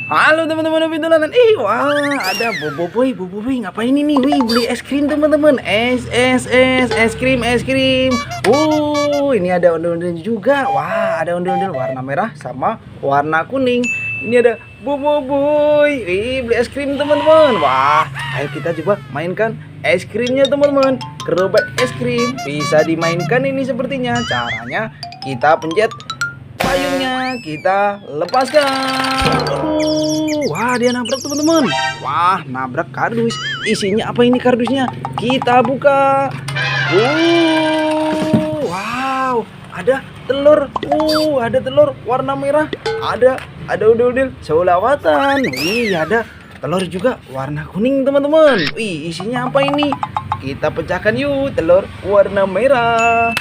Halo teman-teman Pintulanan. Wah, ada Boboiboy ngapain ini? Wih, beli es krim teman-teman. Es krim, es krim. Ini ada ondel-ondel juga. Wah, ada ondel-ondel warna merah sama warna kuning. Ini ada Boboiboy. Wih, beli es krim teman-teman. Wah, ayo kita coba mainkan es krimnya teman-teman. Gerobak es krim bisa dimainkan ini sepertinya. Caranya kita pencet payungnya, kita lepaskan. Wah, dia nabrak teman-teman. Wah, nabrak kardus. Isinya apa ini kardusnya? Kita buka. Wow, ada telur. Ada telur warna merah. Ada udil-udil selawatan. Wih, ada telur juga warna kuning teman-teman. Wih, isinya apa ini? Kita pecahkan yuk telur warna merah.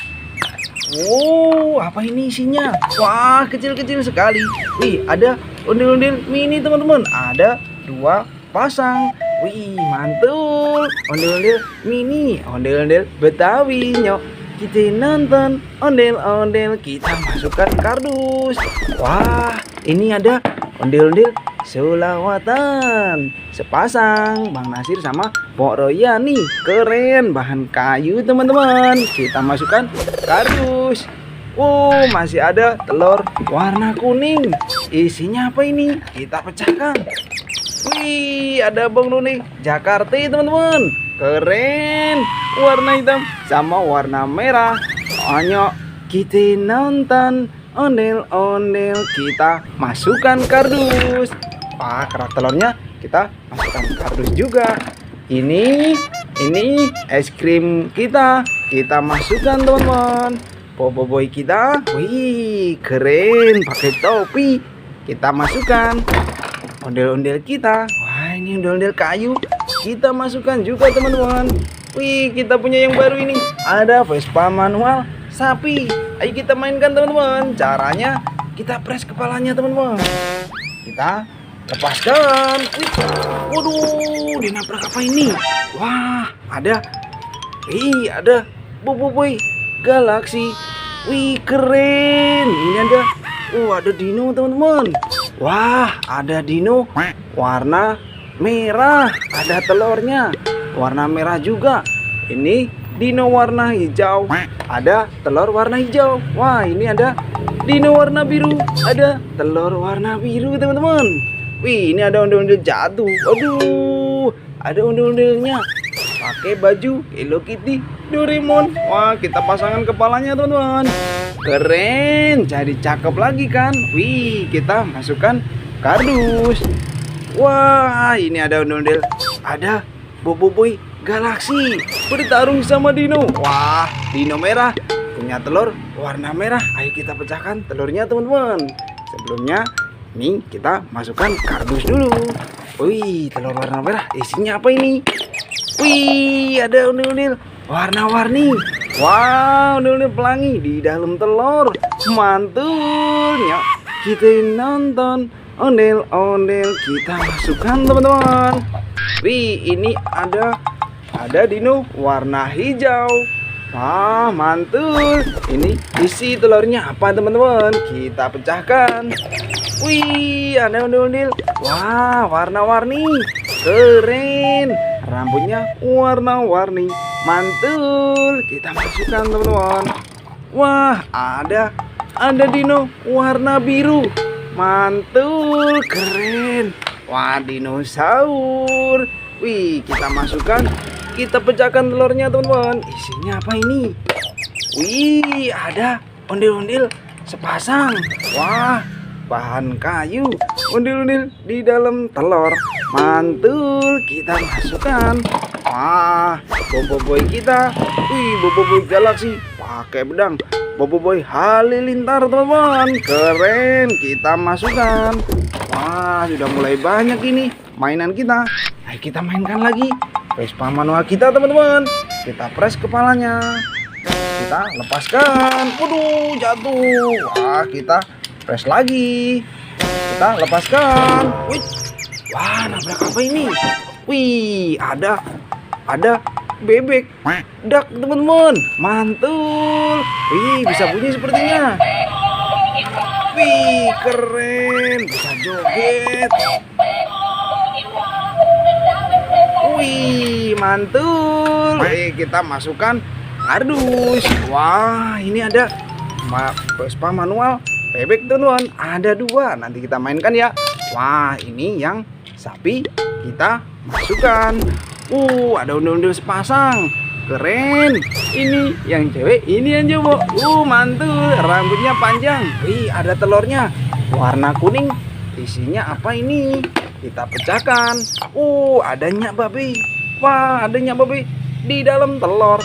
Apa ini isinya? Wah, kecil-kecil sekali. Wih, ada ondel-ondel mini teman-teman. Ada 2 pasang. Wih, mantul. Ondel-ondel mini, ondel-ondel Betawi. Nyok, kita nonton ondel-ondel. Kita masukkan kardus. Wah, ini ada ondel-ondel selawatan sepasang, Bang Nasir sama Pok Royani. Keren, bahan kayu teman-teman. Kita masukkan kardus. Masih ada telur warna kuning. Isinya apa ini? Kita pecahkan. Wih, ada Bang Nuni Jakarta teman-teman. Keren, warna hitam sama warna merah. Hanya kita nonton ondel-ondel. Kita masukkan kardus. Kerak telurnya kita masukkan kardus juga. Ini es krim kita masukkan teman-teman. Boboiboy kita, wih, keren, pakai topi. Kita masukkan ondel-ondel kita. Wah, ini ondel-ondel kayu. Kita masukkan juga teman-teman. Wih, kita punya yang baru ini. Ada Vespa manual sapi. Ayo kita mainkan teman-teman. Caranya kita press kepalanya teman-teman. Kita lepaskan. Wih, waduh, dia nabrak apa ini? Wah, ada Boboiboy Galaxy. Wih, keren. Ini ada dino teman-teman. Wah, ada dino warna merah. Ada telurnya warna merah juga. Ini dino warna hijau. Ada telur warna hijau. Wah, ini ada dino warna biru. Ada telur warna biru teman-teman. Wih, ini ada ondel-ondel jatuh. Aduh, ada ondel-ondelnya pakai baju Hello Kitty Doraemon. Wah, kita pasangkan kepalanya teman-teman. Keren, jadi cakep lagi kan. Wih, kita masukkan kardus. Wah, ini ada ondel-ondel. Ada Boboiboy Galaxy bertarung sama dino. Wah, dino merah punya telur warna merah. Ayo kita pecahkan telurnya teman-teman. Sebelumnya nih kita masukkan kardus dulu. Wih, telur warna merah. Isinya apa ini? Wih, ada ondel-ondel warna-warni. Wow, ondel-ondel pelangi di dalam telur. Mantulnya. Kita nonton ondel-ondel. Kita masukkan teman-teman. Wih, ini ada dino warna hijau. Wah, mantul. Ini isi telurnya apa teman-teman? Kita pecahkan. Wih, ada ondel-ondel. Wah, warna-warni. Keren. Rambutnya warna-warni. Mantul. Kita masukkan teman-teman. Wah, ada dino warna biru. Mantul, keren. Wah, dinosaur. Wih, kita masukkan. Kita pecahkan telurnya teman-teman. Isinya apa ini? Wih, ada ondel-ondel sepasang. Wah, bahan kayu. Ondel-ondel di dalam telur. Mantul, kita masukkan. Wah, Boboiboy kita. Wih, Boboiboy Galaxy pakai pedang. Boboiboy Halilintar teman-teman. Keren, kita masukkan. Wah, sudah mulai banyak ini mainan kita. Ayo kita mainkan lagi Vespa manual kita teman-teman. Kita press kepalanya. Kita lepaskan. Waduh, jatuh. Wah, kita press lagi. Kita lepaskan. Wih. Wah, nabrak apa ini? Wih, ada bebek dak teman-teman. Mantul. Wih, bisa bunyi sepertinya. Wih, keren, bisa joget. Wih, mantul. Kita masukkan kardus. Wah, ini ada Vespa manual bebek teman-teman. Ada 2. Nanti kita mainkan ya. Wah, ini yang sapi kita masukkan. Ada ondel-ondel sepasang. Keren. Ini yang cewek, ini yang cowok. Mantul. Rambutnya panjang. Wih, ada telurnya. Warna kuning. Isinya apa ini? Kita pecahkan. Ada nyak babi. Wah, ada nyak babi di dalam telur.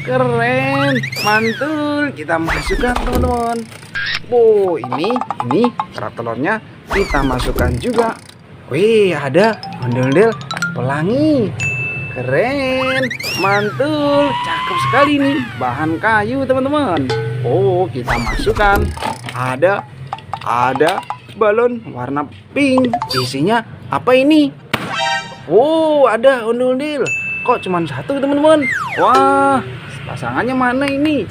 Keren, mantul. Kita masukkan teman-teman. Ini kerak telurnya kita masukkan juga. Wih, ada ondel-ondel pelangi. Keren, mantul. Cakep sekali nih. Bahan kayu teman-teman. Kita masukkan. Ada balon warna pink. Isinya apa ini? Ada ondel-ondel. Kok cuma 1 teman-teman? Wah, pasangannya mana ini?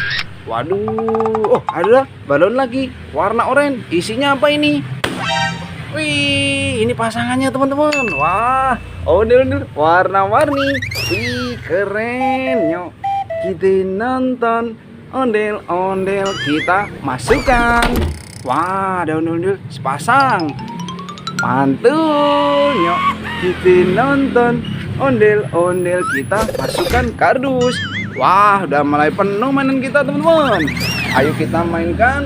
Waduh, ada balon lagi warna oranye. Isinya apa ini? Wih, ini pasangannya teman-teman. Wah, ondel-ondel warna-warni. Wih, keren. Yuk, kita nonton ondel-ondel kita masukkan. Wah, ada ondel-ondel sepasang. Mantul. Yuk, kita nonton ondel-ondel kita masukkan kardus. Wah, udah mulai penuh mainan kita teman-teman. Ayo kita mainkan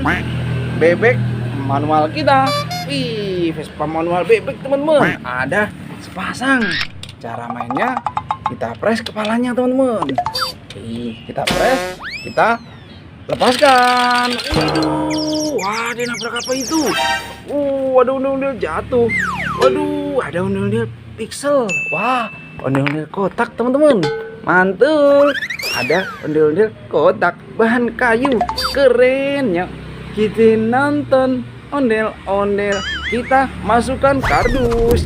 bebek manual kita. Wih, Vespa manual bebek teman-teman. Ada sepasang. Cara mainnya kita press kepalanya teman-teman. Kita press, kita lepaskan. Waduh, wah, dia nabrak apa itu? Ada ondel-ondel jatuh. Waduh, ada ondel-ondel pixel. Wah, ondel-ondel kotak teman-teman. Mantul. Ada ondel-ondel kotak bahan kayu. Keren ya. Kita nonton ondel-ondel kita masukkan kardus.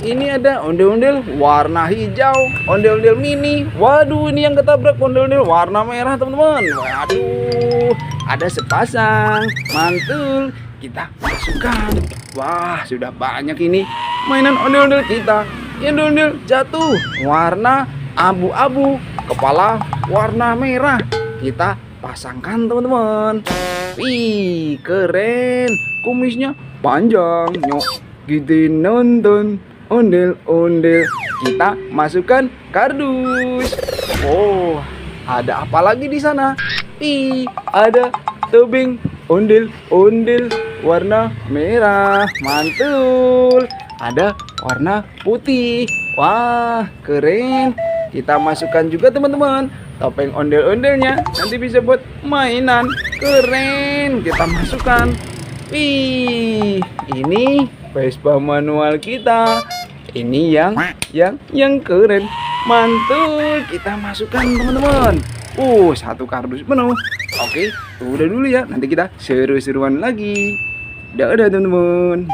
Ini ada ondel-ondel warna hijau, ondel-ondel mini. Waduh, ini yang ketabrak ondel-ondel warna merah teman-teman. Waduh, ada sepasang. Mantul. Kita masukkan. Wah, sudah banyak ini mainan ondel-ondel kita. Ondel-ondel jatuh warna abu-abu, kepala warna merah. Kita pasangkan teman-teman. Wih, keren. Kumisnya panjang. Nyok, kita nonton ondel-ondel kita masukkan kardus. Ada apa lagi di sana? Ada tebing ondel-ondel warna merah. Mantul. Ada warna putih. Wah, keren. Kita masukkan juga teman-teman topeng ondel-ondelnya. Nanti bisa buat mainan. Keren. Kita masukkan. Wih, ini Vespa manual kita. Ini yang keren. Mantul. Kita masukkan teman-teman. 1 kardus penuh. Oke, udah dulu ya. Nanti kita seru-seruan lagi. Dadah teman-teman.